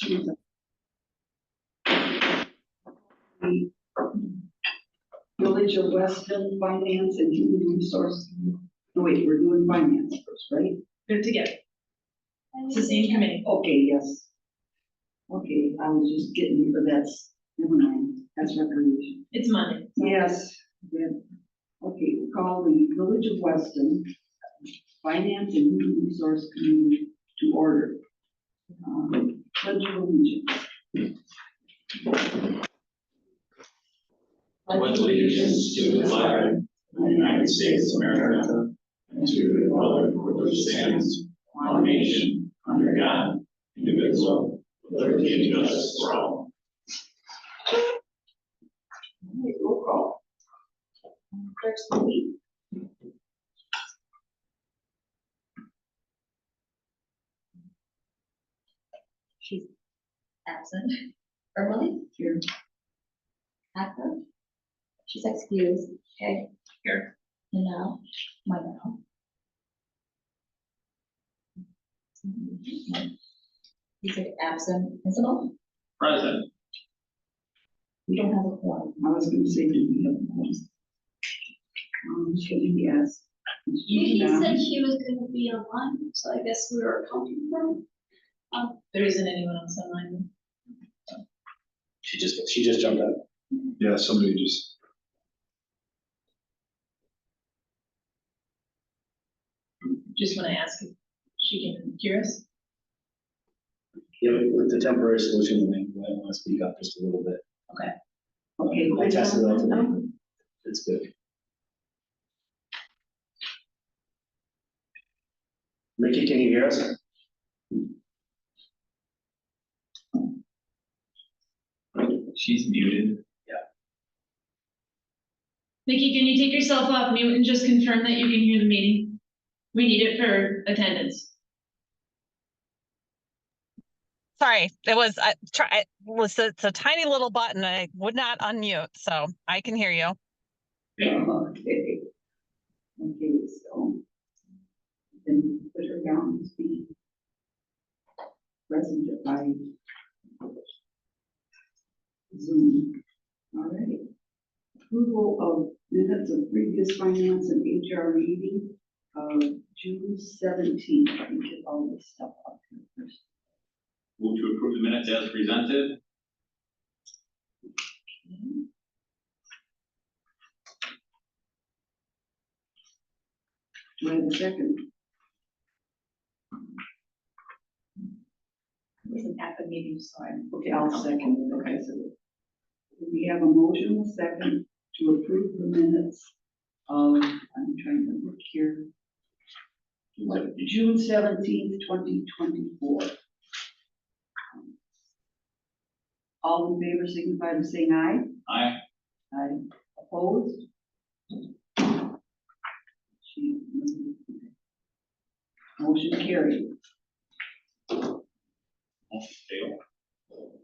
The Village of Weston Finance and Human Resources. No, wait, we're doing finance first, right? They're together. It's the same committee. Okay, yes. Okay, I was just getting you, but that's, never mind, that's recreation. It's Monday. Yes. Yeah. Okay, we'll call the Village of Weston Finance and Human Resource Committee to order. Pledge of allegiance. Pledge allegiance to the flag of the United States of America and to the republic for which stands one nation under God, indivisible, with liberty and justice for all. Roll call. First, Lee. She's absent. Ermelie? Here. Active? She's excused. Okay. Here. And now, my now. He's absent. Isabel? Present. We don't have a quorum. I was going to say, did we have one? Should we ask? He said she was going to be online, so I guess we were accounting for him. There isn't anyone else online. She just jumped out. Yeah, somebody just. Just want to ask if she can hear us. Yeah, with the temporary solution, I want to speak up just a little bit. Okay. I tested it out today. It's good. Ricky, can you hear us? She's muted. Nikki, can you take yourself off mute and just confirm that you can hear the meeting? We need it for attendance. Sorry, it's a tiny little button. I would not unmute, so I can hear you. Okay. Okay, so then put her down to be present by Zoom. All right. Approval of minutes of previous finance and HR meeting of June 17th. Let me get all this stuff up here first. Move to approve the minutes as presented. Do I have a second? I wasn't at the meeting, so I'm. Okay, I'll second it. Okay, so we have a motion, a second, to approve the minutes of, I'm trying to look here, June 17th, 2024. All in favor signify by saying aye. Aye. Aye. Opposed? Motion carried. Motion failed.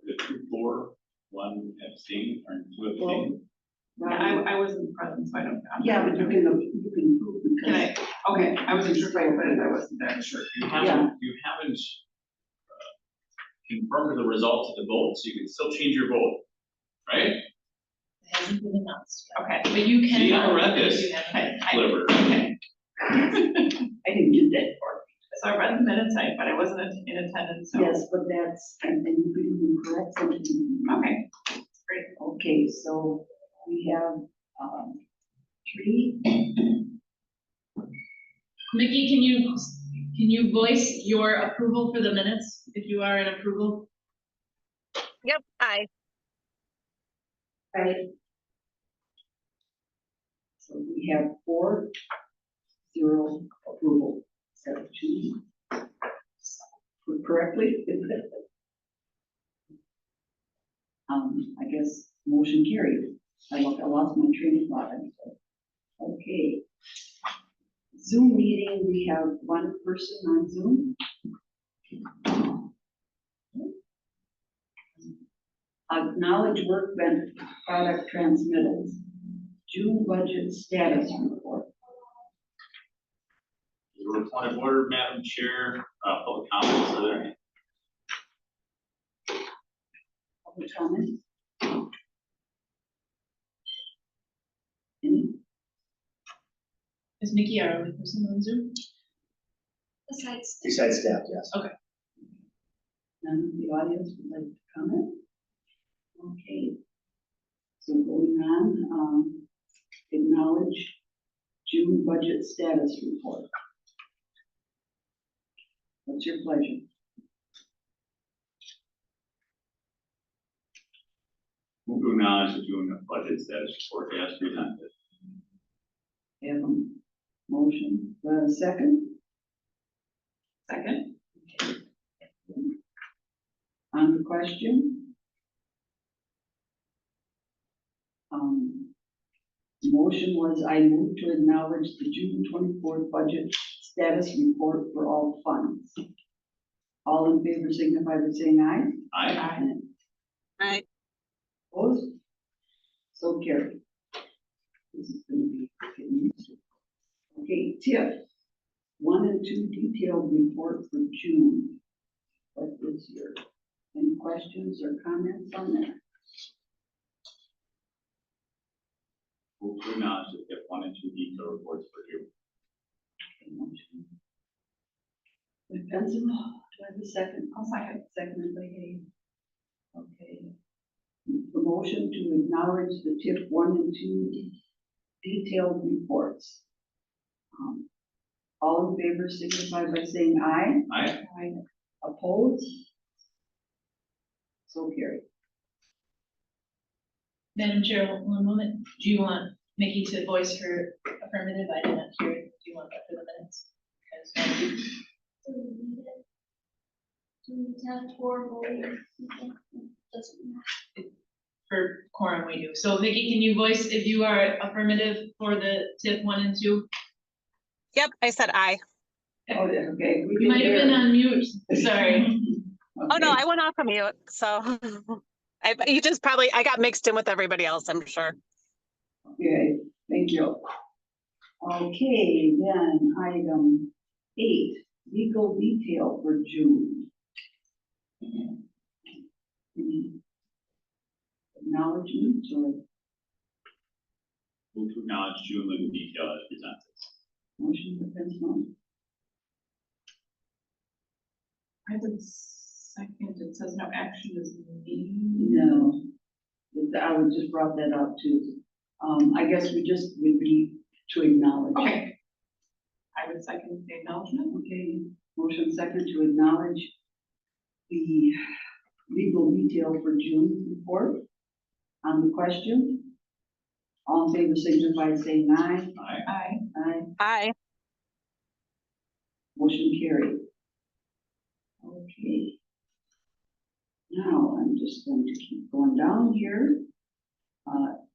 The 2-4, 1 abstain, or 2 abstain. Yeah, I wasn't present, so I don't. Yeah, but you can prove because. Can I? Okay, I wasn't sure if I put it. I wasn't there. Sure. You haven't confirmed the results of the vote, so you can still change your vote, right? It hasn't been announced. Okay, but you can. See, I'm a record. Clever. Okay. I didn't get that part. So I read the minutes, but I wasn't in attendance, so. Yes, but that's, and then you can correct something. Okay, great. Okay, so we have 3. Mickey, can you voice your approval for the minutes, if you are in approval? Yep, aye. Right. So we have 4-0 approval. Is that what you put correctly? I guess motion carried. I lost my train of thought. Okay. Zoom meeting, we have 1 person on Zoom. Acknowledge work benefit product transmittals. June budget status report. Your point of order, Madam Chair, public comments are there. Public comment? Any? Is Nikki our only person on Zoom? Besides, Besides staff, yes. None of the audience would like to comment? Okay. So going on, acknowledge June budget status report. What's your pleasure? Move to acknowledge the June budget status report as presented. Have a motion, second? Second. On the question? Motion was I move to acknowledge the June 24th budget status report for all funds. All in favor signify by saying aye. Aye. Aye. Opposed? So carried. This is going to be getting used to. Okay, TIF 1 and 2 detailed report for June. What is your, any questions or comments on that? Move to acknowledge the TIP 1 and 2 detailed reports for June. Okay, motion. With pencil, do I have a second? I'll second. Seconded by Hay. Okay. The motion to acknowledge the TIF 1 and 2 detailed reports. All in favor signify by saying aye. Aye. Aye. Opposed? So carried. Madam Chair, one moment. Do you want Nikki to voice her affirmative? I did not hear it. Do you want that for the minutes? do we need it? Do we need to have 4 voting people? Doesn't matter. For quorum, we do. So Nikki, can you voice if you are affirmative for the TIP 1 and 2? Yep, I said aye. Oh, yeah, okay. We You can might have hear. been on mute. Sorry. Oh, no, Okay. I went off of mute, so. You just probably, I got mixed in with everybody else, I'm sure. Okay, thank you. Okay, then item 8, legal detail for June. Any acknowledgements or Move to acknowledge June legal detail as presented. motion for pencil? I would second. It says no action is needed. No, I would just brought that up too. I guess we just would be to acknowledge. Okay. I would second the acknowledgement. Okay, motion second to acknowledge the legal detail for June report. On the question, all in favor signify by saying aye. Aye. Aye. Aye. Aye. Motion carried. Okay. Now I'm just going to keep going down here.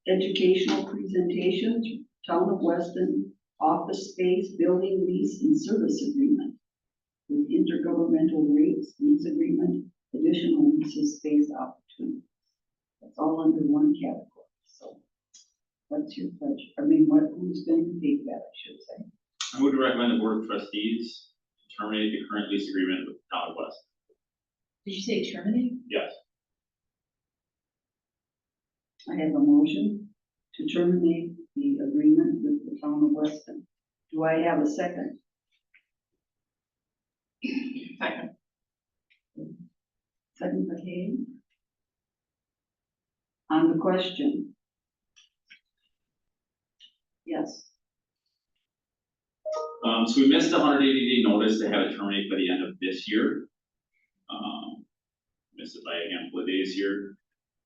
Educational presentations, Town of Weston, office space, building lease and service agreement with intergovernmental rates, lease agreement, additional leases, space opportunities. That's all under one category. So what's your pleasure? I mean, who's going to take that, I should say. I would recommend the Board of Trustees terminate the current lease agreement with the Town of Weston. Did you say terminate? Yes. I have a motion to terminate the agreement with the Town of Weston. Do I have a second? Second. Second by Kay. On the question? Yes. So we missed the 180-day notice to have it terminate by the end of this year. Missed it by a handful of days here,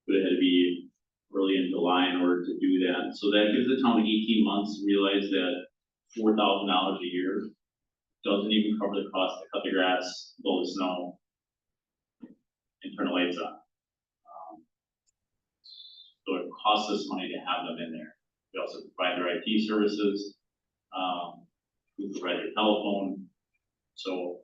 but it had to be early in July in order to do that. So that gives the town 18 months to realize that $4,000 a year doesn't even cover the cost to cut the grass, blow the snow, and turn the lights on. So it costs us money to have them in there. We also provide their IT services. We provide their telephone. So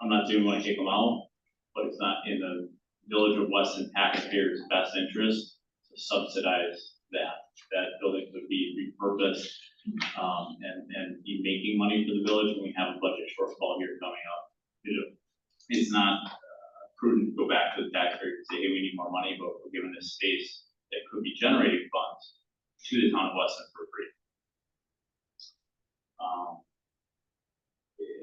I'm not saying we want to kick them out, but it's not in the Village of Weston taxpayers' best interest to subsidize that. That building could be repurposed and be making money for the village when we have a budget shortfall here coming up. It's not prudent to go back to the taxpayer and say, say, hey, we need more money, but we're giving this space that could be generating funds to the town of Weston for free.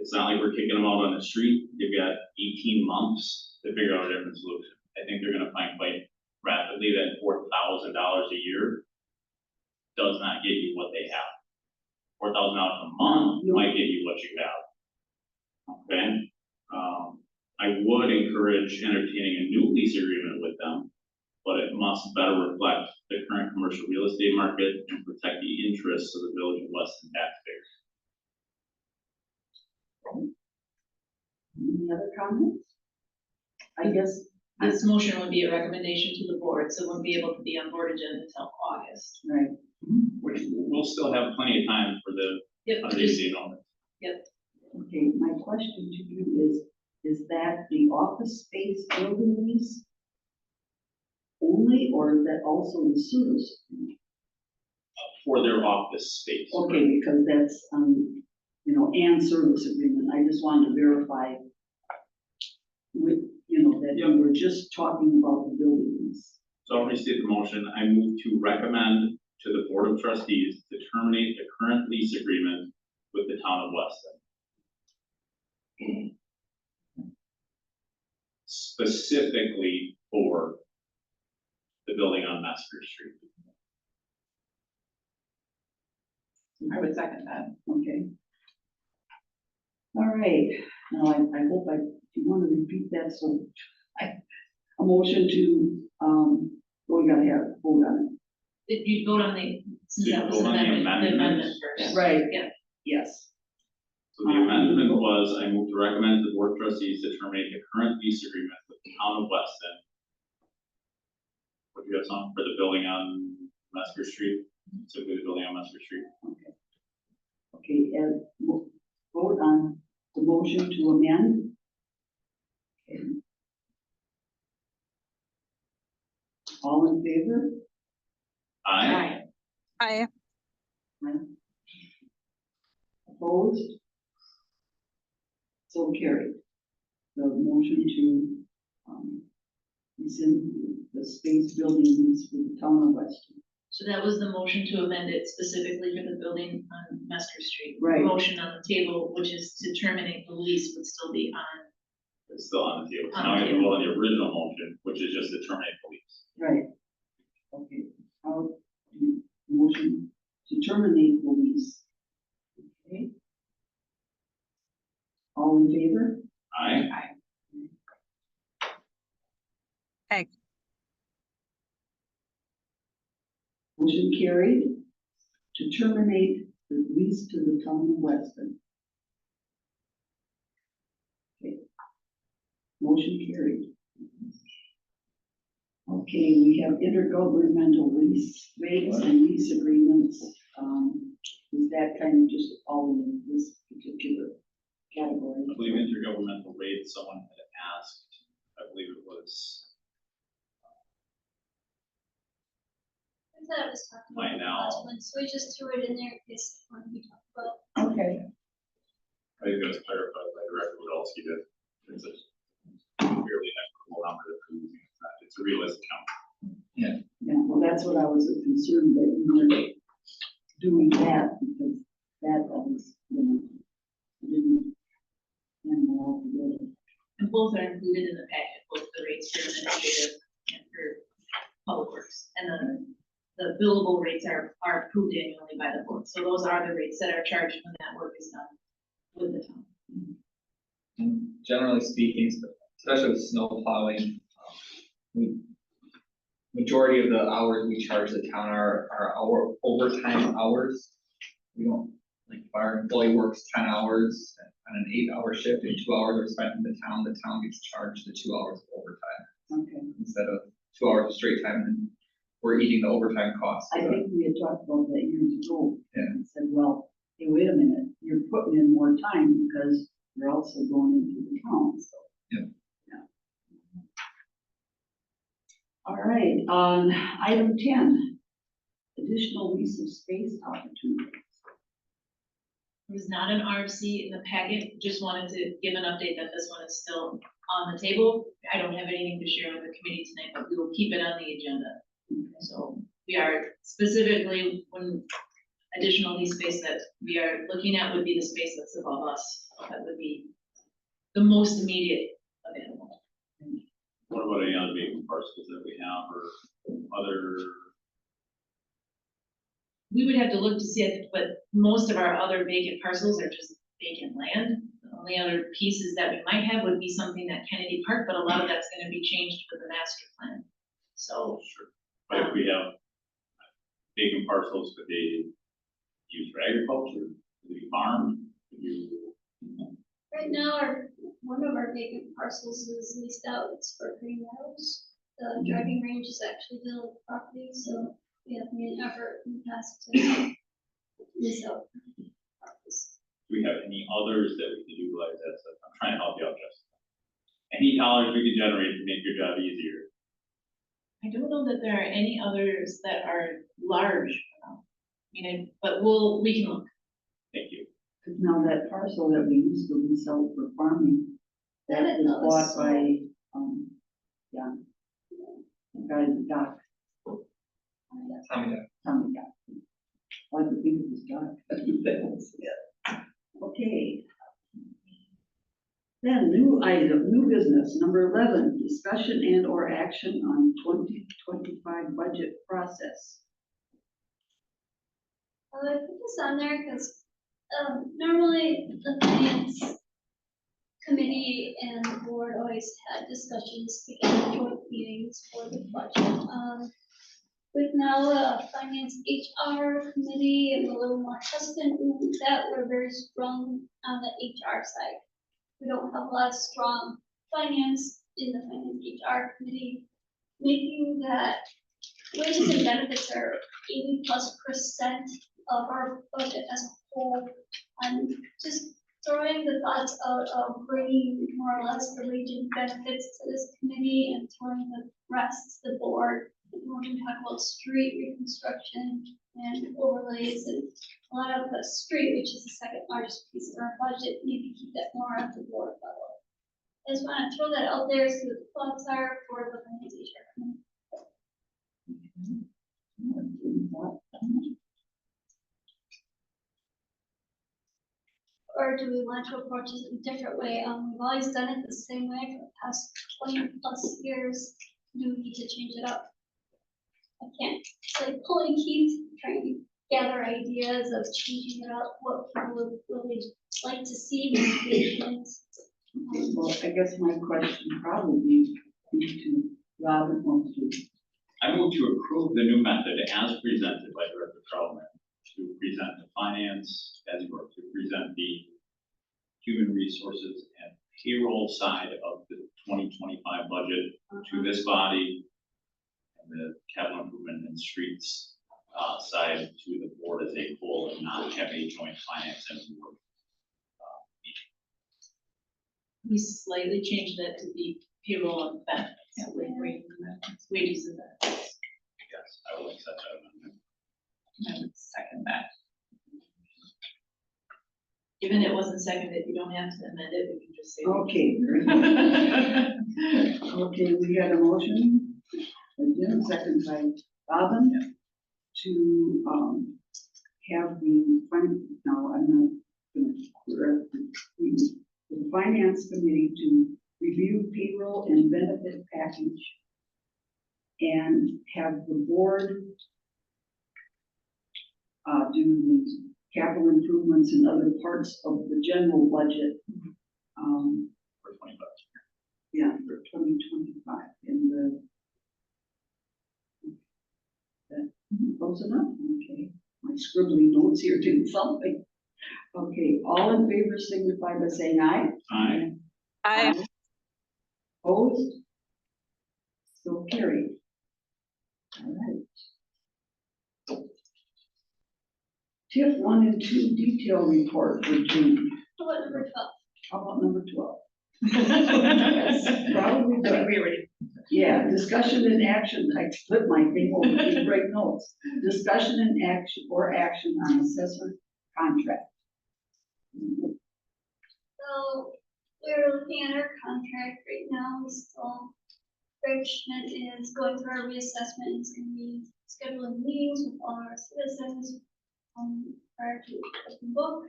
It's not like we're kicking them out on the street. They've got 18 months to figure out a different solution. I think they're gonna find quite rapidly that $4,000 a year does not get you what they have. $4,000 a month might get you what you have. Okay? I would encourage entertaining a new lease agreement with them, but it must better reflect the current commercial real estate market and protect the interests of the village of Weston taxpayers. Any other comments? I guess, This motion would be a recommendation to the board, so it won't be able to be on board agenda until August. right, Which we'll still have plenty of time for the Yep, under just, the annulment. okay, my question to you is that the office space building lease only, or is that also the service? For their office space. Okay, because that's, and service agreement, I just wanted to verify with, that you were just talking about the building lease. So I'll restate the motion. I move to recommend to the Board of Trustees to terminate the current lease agreement with the town of Weston. Specifically for the building on Mesker Street. I would second that. Okay. All right, now I hope if you want to repeat that, so a motion to, we gotta have a vote on If you vote on since Did that you was vote on the the amendment amendment? first. it. Right. Yeah. Yes. So the amendment was, I move to recommend to the Board of Trustees to terminate the current lease agreement with the town of Weston. What do you have on for the building on Mesker Street, specifically the building on Mesker Street? Okay, and we'll vote on the motion to amend. Okay. All in favor? Aye. I, Opposed? So carried. The motion to, rescind the space building lease for the town of Weston. So that was the motion to amend it specifically for the building on Mesker Street. Right. The motion on the table, which is to terminate the lease, would still be on. It's still on the table. So On now the we have to table. vote on the original motion, which is just to terminate the lease. Right. Okay, how, motion to terminate the lease. Okay. All in favor? Aye. Motion carried to terminate the lease to the town of Weston. Okay. Motion carried. Okay, we have intergovernmental lease rates and lease agreements. Is that kind of just all in this particular category? I believe intergovernmental rates, someone had asked, I believe it was, I thought I was talking Right about the now. last one, so we just threw it in there in case one we talked about. Okay, I think it was clarified by Director Woodolski that it's a fairly equitable number that we're using. It's a realistic count. yeah, well, that's what I was concerned that you were doing that because that was, didn't handle all together. And both are included in the packet, both the rates for administrative and for public works. And the billable rates are approved annually by the board. So those are the rates that are charged when that work is done with the town. And generally speaking, especially with snow plowing, majority of the hours we charge the town are our overtime hours. We don't, like, if our employee works 10 hours on an 8-hour shift and 2 hours are spent in the town gets charged the 2 hours of overtime Okay, instead of 2 hours of straight time, and we're eating the overtime costs. I think we had talked about that years ago. Yeah. And said, well, hey, wait a minute, you're putting in more time because you're also going into the town, so. Yeah. All right, on item 10, additional lease of space opportunities. It was not an RFC in the packet, just wanted to give an update that this one is still on the table. I don't have anything to share with the committee tonight, but we will keep it on the agenda. So we are specifically, when additional lease space that we are looking at would be the space that's above us. That would be the most immediate available. What about any other vacant parcels that we have or other? We would have to look to see it, but most of our other vacant parcels are just vacant land. The only other pieces that we might have would be something at Kennedy Park, but a lot of that's gonna be changed with the master plan. So, Sure. But if we have vacant parcels, could they use for agriculture? Could they be farmed? Could you? Right now, one of our vacant parcels is leased out, it's for Green Meadows. The driving range is actually village property, so we have made an effort in the past to lease out properties. Do we have any others that we could utilize that stuff? I'm trying to help you out, Justin. Any dollars we could generate to make your job easier? I don't know that there are any others that are large. But we can look. Thank you. Because now that parcel that we used to lease out for farming, that That was was bought by, the guy in the dock, Tommy Dock. I could think of his dock. That was it. Okay. Then new item, new business, number 11, discussion and or action on 2025 budget process. I put this on there because, normally the finance committee and the board always had discussions together, joint meetings for the budget. With now the finance HR committee and a little more hesitant, that we're very strong on the HR side. We don't have a lot of strong finance in the finance HR committee, making that wages and benefits are 80+% of our budget as a whole. And just throwing the thoughts out of bringing more or less the wage and benefits to this committee and throwing the rest to the board. We're going to talk about street reconstruction and overlays and a lot of the street, which is the second largest piece of our budget, maybe keep that more at the board level. I just want to throw that out there, see what the thoughts are for the finance committee. Or do we want to approach it a different way? We've always done it the same way for the past 20+ years. Do we need to change it up? I can't, it's like pulling teeth, trying to gather ideas of changing it up, what people would really like to see in engagements. Well, I guess my question probably is to Robin wants to. I move to approve the new method as presented by Director Troutman to present the finance, to present the human resources and payroll side of the 2025 budget to this body, and the capital improvement and streets side to the board as a whole, and not have a joint finance and board meeting. We slightly changed that to be payroll and benefits, wages and benefits. Yes, I will accept that amendment. I would second that. Given it wasn't seconded, you don't have to amend it, we can just say. Okay. Very good. Okay, we got a motion, again, second by Robin, to have no, I'm not going to correct the finance committee to review payroll and benefit package and have the board do the capital improvements and other parts of the general budget. For 25. Yeah, for 2025 in that close enough? Okay, my scribbling notes here do something. Okay, all in favor signify by saying aye. Aye. I, Opposed? So carried. All right. TIF 1 and 2 detail report for June. How about number 12? How about number 12? That's probably good. We already. Yeah, discussion and action, I split my thing over to break notes. Discussion and action on assessor contract. So we're looking at our contract right now, we still, Greg Schmidt is going through our reassessment, he's gonna be scheduling meetings with all our citizens, prior to open book,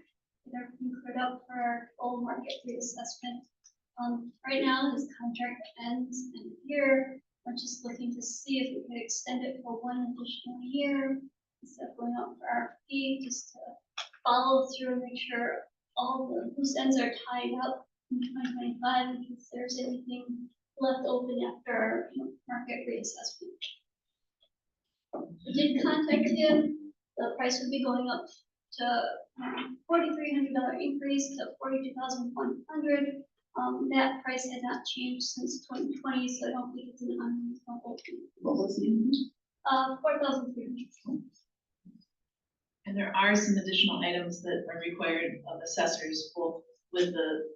get everything cleared up for our full market reassessment. Right now, his contract ends in a year, we're just looking to see if we could extend it for one additional year, instead of going out for RFP, just to follow through and make sure all the loose ends are tied up in 2025, in case there's anything left open after our market reassessment. We did contact him, the price would be going up to $4,300 increase to $42,100. That price had not changed since 2020, so I don't think it's an unreasonable. What was the increase? 4,300. And there are some additional items that are required of assessors, both with the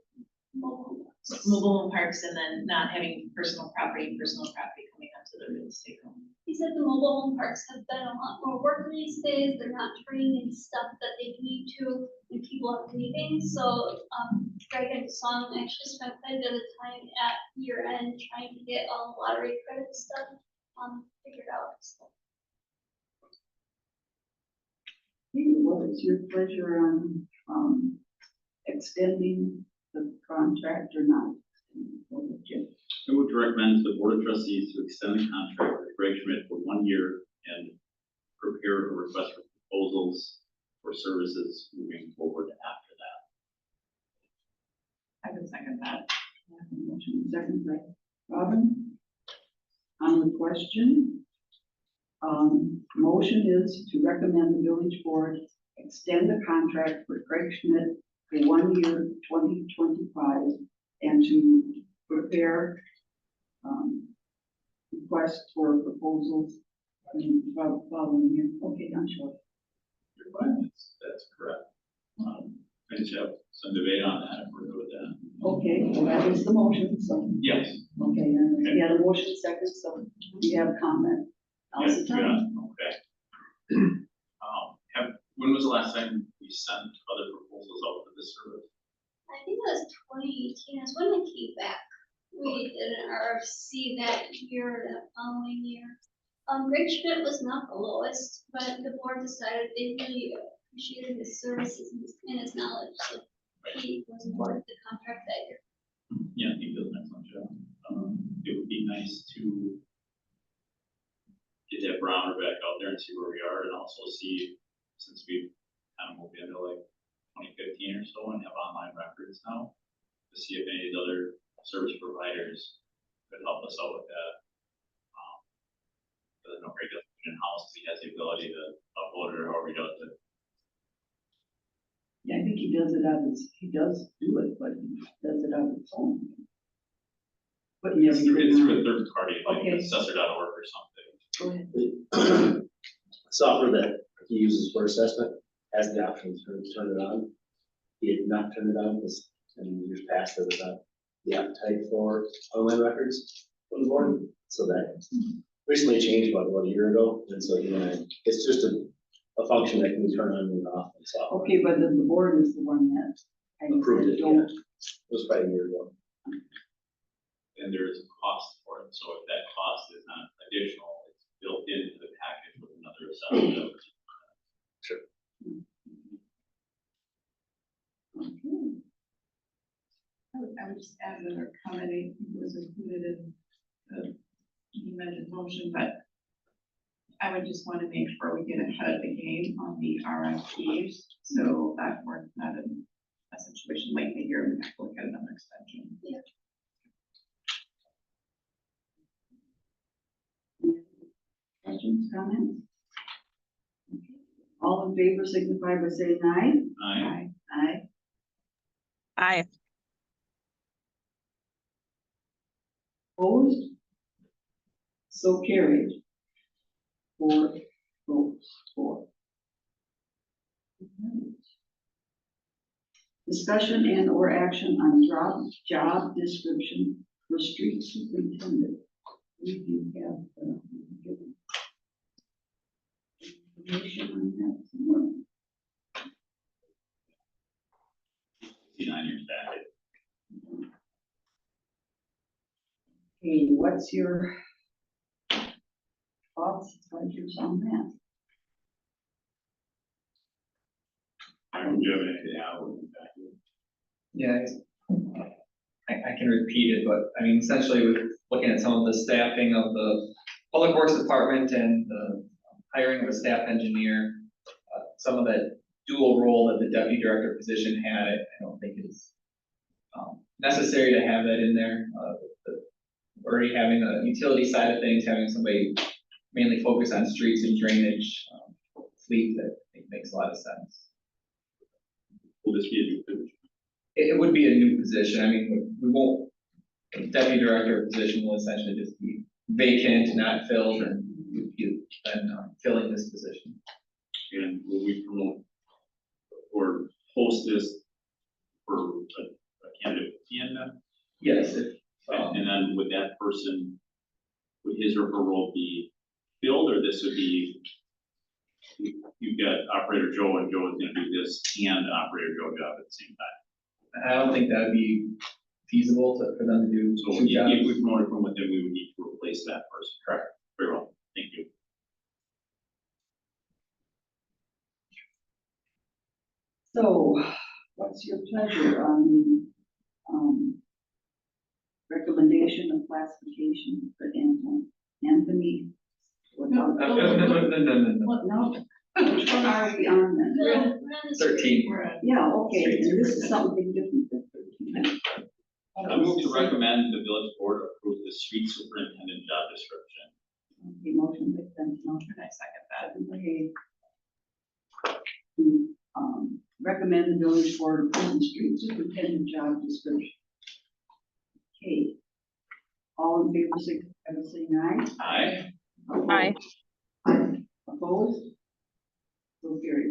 mobile home parks and then not having personal property coming onto the real estate home. He said the mobile home parks have been a lot more work these days. They're not turning in stuff that they need to when people are leaving. So Greg and Song actually spent quite a bit of time at year end trying to get all the lottery credit stuff figured out. So. What is your pleasure on extending the contract or not? I would recommend to the Board of Trustees to extend the contract with Greg Schmidt for 1 year and prepare a request for proposals for services moving forward after that. I would second that. Motion second by Robin. On the question, motion is to recommend the village board extend the contract for Greg Schmidt for 1 year, 2025, and to prepare requests for proposals. Following here. Okay, I'm sure. Your findings, that's correct. I just have some debate on that, if we're good with that. Okay, well, that is the motion, so. Yes. Okay, and we had a motion second, so we have comment. Now's the Yeah, time. okay. When was the last time we sent other proposals out for this service? I think it was 2018, is when I came back. We did an RFC that year, that following year. Greg Schmidt was not the lowest, but the board decided they really appreciated his services and his knowledge, so he was awarded the contract that year. Yeah, he does an excellent job. It would be nice to get that barometer back out there and see where we are, and also see, since we've kind of moved into like 2015 or so and have online records now, to see if any of these other service providers could help us out with that. There's no regulation in-house, he has the ability to upload it or however he does it. Yeah, I think he does it he does do it, but he does it on his own. But yeah, It's for third party, like Okay. assessor.org or something. go ahead. Software that he uses for assessment has the option to turn it on. He had not turned it on because in years past there was not the appetite for online records from the board. So that recently changed about a year ago. And so, it's just a function that can be turned on and off. And so Okay, but then the board is the one that. approved it. Don't- Yeah. It was probably a year ago. And there is a cost for it, so if that cost is not additional, it's built into the package with another assessment. Sure. Okay. I would just add another comment, it was included in the amended motion, but I would just want to make sure we get ahead of the game on the RFPs, so that we're not in a situation late in the year, we have to look at another extension. Yeah. Questions, comments? Okay. All in favor signify by saying aye. Aye. Aye. Aye. Opposed? So carried. 4 votes for. Okay. Discussion and or action on job description for street superintendent. We do have given information on that somewhere. 59 years back. Okay, what's your thoughts, pleasures on that? I don't have anything to add with that. Yeah, I can repeat it, but I mean, essentially with looking at some of the staffing of the Public Works Department and the hiring of a staff engineer, some of that dual role that the deputy director position had, I don't think is necessary to have that in there. Already having the utility side of things, having somebody mainly focus on streets and drainage, fleet, that I think makes a lot of sense. Will this be a new position? It would be a new position. I mean, we won't, the deputy director position will essentially just be vacant, not filled, and you've been filling this position. And will we promote or post this for a candidate in that? Yes, if, And then would that person, would his or her role be filled, or this would be, you've got operator Joe and Joe is gonna do this and operator Joe job at the same time? I don't think that would be feasible for them to do So two if jobs. we promote it from within, we would need to replace that person. Correct. Very well, thank you. So, what's your pleasure on the, recommendation of classification for Anthony? What, No. what, no, which one are we on then? We're on the 13. We're at Yeah, okay, and this is something different than 13. I move to recommend the village board approve the street superintendent job description. Okay, motion by Benson, and I second that. second by Hay. To, recommend the village board approve the street superintendent job description. Okay. All in favor, signify by saying aye. Aye. Aye. Aye. Opposed? So carried.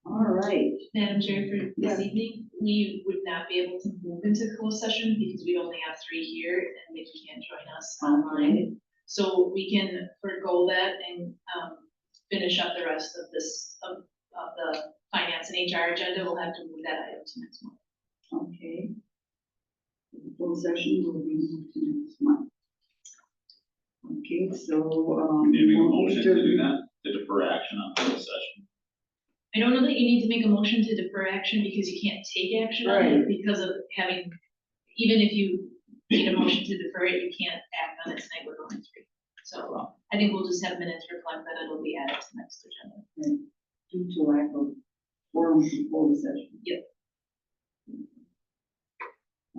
All right. Madam Chair, for Yeah. this evening, we would not be able to move into closed session because we only have 3 here and Mickey can't join us online. So we can forego that and finish up the rest of this, of the finance and HR agenda. We'll have to move that item to next month. Okay. The full session will be moved to next month. Okay, so, Did we make a we'll motion need to do that, to defer action on the session? I don't know that you need to make a motion to defer action because you can't take action on it Right. because of having, even if you need a motion to defer it, you can't act on it tonight, we're going through. So I think we'll just have minutes reflect that it'll be added to next agenda. due to lack of forum before the session. Yep.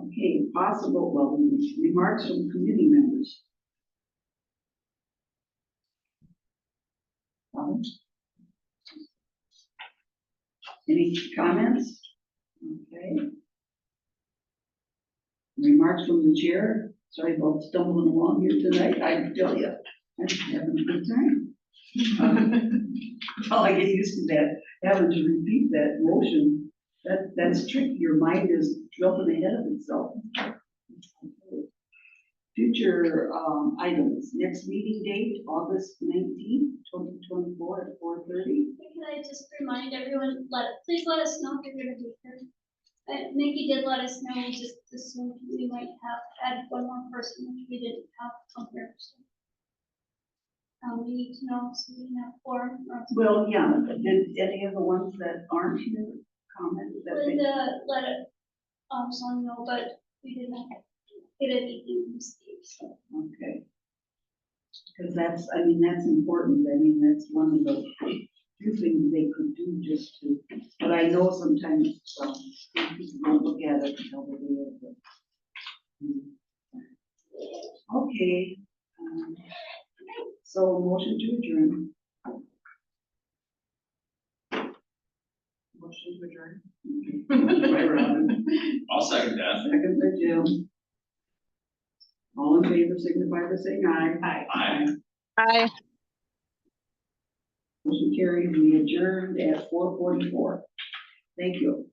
Okay, possible, well, remarks from committee members. Any comments? Okay. Remarks from the chair. Sorry about stumbling along here tonight. I tell you, I'm having a good time. Until I get used to that, having to repeat that motion, that's tricky. Your mind is jumping ahead of itself. Future items, next meeting date, August 19th, 2024 at 4:30. Can I just remind everyone, please let us know if you're gonna be here. Nikki did let us know, we just assumed we might have had one more person, which we didn't have on here, so. We need to know, so we can have forum. Well, yeah, did any of the ones that aren't here comment? That they- Linda let it, someone know, but we did not get anything from Steve, so. Okay. Because that's, I mean, that's important. I mean, that's one of the few things they could do just to, but I know sometimes, people don't look at it until the day of the. Okay. So motion to adjourn. Motion to adjourn. By Robin, I'll second that. second by Jim. All in favor, signify by saying aye. Aye. Aye. Motion carried, we adjourned at 4:44. Thank you.